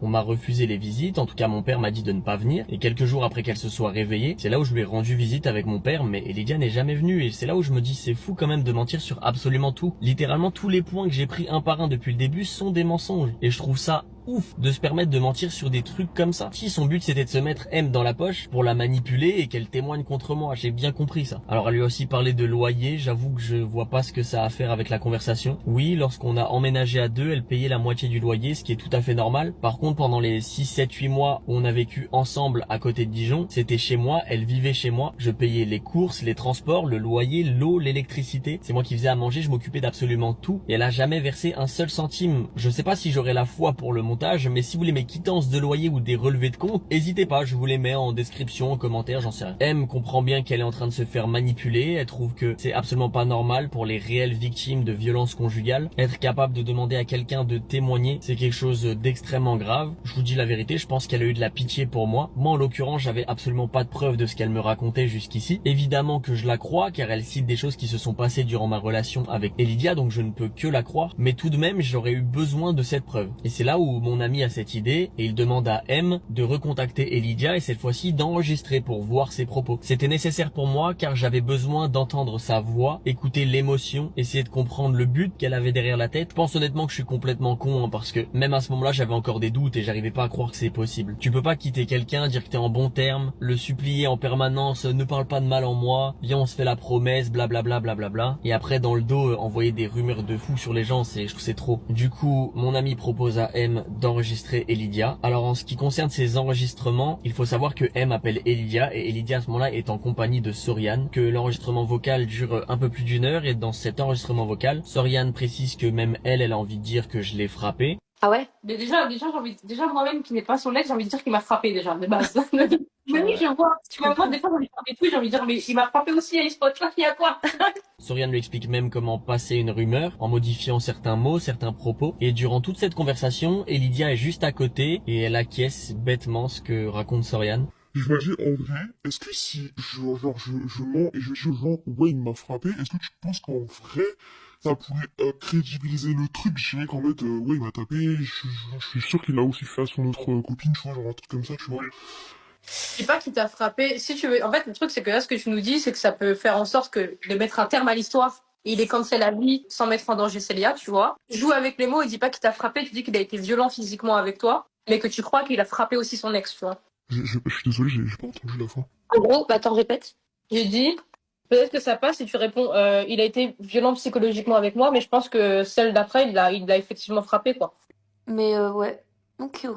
On m'a refusé les visites, en tout cas mon père m'a dit de ne pas venir, et quelques jours après qu'elle se soit réveillée, c'est là où je lui ai rendu visite avec mon père, mais Lydia n'est jamais venue, et c'est là où je me dis c'est fou quand même de mentir sur absolument tout. Littéralement tous les points que j'ai pris un par un depuis le début sont des mensonges, et je trouve ça ouf de se permettre de mentir sur des trucs comme ça. Si son but c'était de se mettre M dans la poche pour la manipuler et qu'elle témoigne contre moi, j'ai bien compris ça. Alors elle lui a aussi parlé de loyer, j'avoue que je vois pas ce que ça a à faire avec la conversation. Oui, lorsqu'on a emménagé à deux, elle payait la moitié du loyer, ce qui est tout à fait normal. Par contre, pendant les 6, 7, 8 mois où on a vécu ensemble à côté de Dijon, c'était chez moi, elle vivait chez moi, je payais les courses, les transports, le loyer, l'eau, l'électricité. C'est moi qui faisais à manger, je m'occupais d'absolument tout et elle a jamais versé un seul centime. Je sais pas si j'aurai la foi pour le montage, mais si vous voulez mes quittances de loyer ou des relevés de compte, n'hésitez pas, je vous les mets en description, en commentaire, j'en sais rien. M comprend bien qu'elle est en train de se faire manipuler, elle trouve que c'est absolument pas normal pour les réelles victimes de violences conjugales. Être capable de demander à quelqu'un de témoigner, c'est quelque chose d'extrêmement grave. Je vous dis la vérité, je pense qu'elle a eu de la pitié pour moi. Moi en l'occurrence, j'avais absolument pas de preuve de ce qu'elle me racontait jusqu'ici. Évidemment que je la crois, car elle cite des choses qui se sont passées durant ma relation avec Lydia, donc je ne peux que la croire. Mais tout de même, j'aurais eu besoin de cette preuve. Et c'est là où mon ami a cette idée, et il demande à M de recontacter Lydia, et cette fois-ci d'enregistrer pour voir ses propos. C'était nécessaire pour moi, car j'avais besoin d'entendre sa voix, écouter l'émotion, essayer de comprendre le but qu'elle avait derrière la tête. Je pense honnêtement que je suis complètement con, hein, parce que même à ce moment-là, j'avais encore des doutes et j'arrivais pas à croire que c'est possible. Tu peux pas quitter quelqu'un, dire que t'es en bon terme, le supplier en permanence, ne parle pas de mal en moi, viens on se fait la promesse, blablabla, blablabla. Et après dans le dos, envoyer des rumeurs de fou sur les gens, je trouve c'est trop. Du coup, mon ami propose à M d'enregistrer Lydia. Alors en ce qui concerne ces enregistrements, il faut savoir que M appelle Lydia, et Lydia à ce moment-là est en compagnie de Soriane, que l'enregistrement vocal dure un peu plus d'une heure, et dans cet enregistrement vocal, Soriane précise que même elle a envie de dire que je l'ai frappé. Ah ouais? Mais déjà, déjà moi-même qui n'ai pas son ex, j'ai envie de dire qu'il m'a frappé déjà, de base. Mais oui, je vois. Même moi, des fois, j'ai envie de faire des trucs, j'ai envie de dire, mais il m'a frappé aussi, il se passe là, il y a quoi? Soriane lui explique même comment passer une rumeur en modifiant certains mots, certains propos. Et durant toute cette conversation, Lydia est juste à côté et elle acquiesce bêtement ce que raconte Soriane. Je me dis, en vrai, est-ce que si je mens et je dis aux gens, ouais, il m'a frappé, est-ce que tu penses qu'en vrai, ça pourrait crédibiliser le truc? Je dirais qu'en fait, ouais, il m'a tapé, je suis sûr qu'il a aussi fait à son autre copine, tu vois, genre un truc comme ça, tu vois. Je sais pas qui t'a frappé. Si tu veux, en fait, le truc, c'est que là, ce que tu nous dis, c'est que ça peut faire en sorte que de mettre un terme à l'histoire. Il est cancel à vie sans mettre en danger Célia, tu vois. Joue avec les mots, il dit pas qu'il t'a frappé, tu dis qu'il a été violent physiquement avec toi, mais que tu crois qu'il a frappé aussi son ex, tu vois. Je suis désolé, j'ai pas entendu la fin. En gros, bah, attends, répète. J'ai dit, peut-être que ça passe si tu réponds, il a été violent psychologiquement avec moi, mais je pense que celle d'après, il l'a effectivement frappé, quoi. Mais ouais. Ok, ok.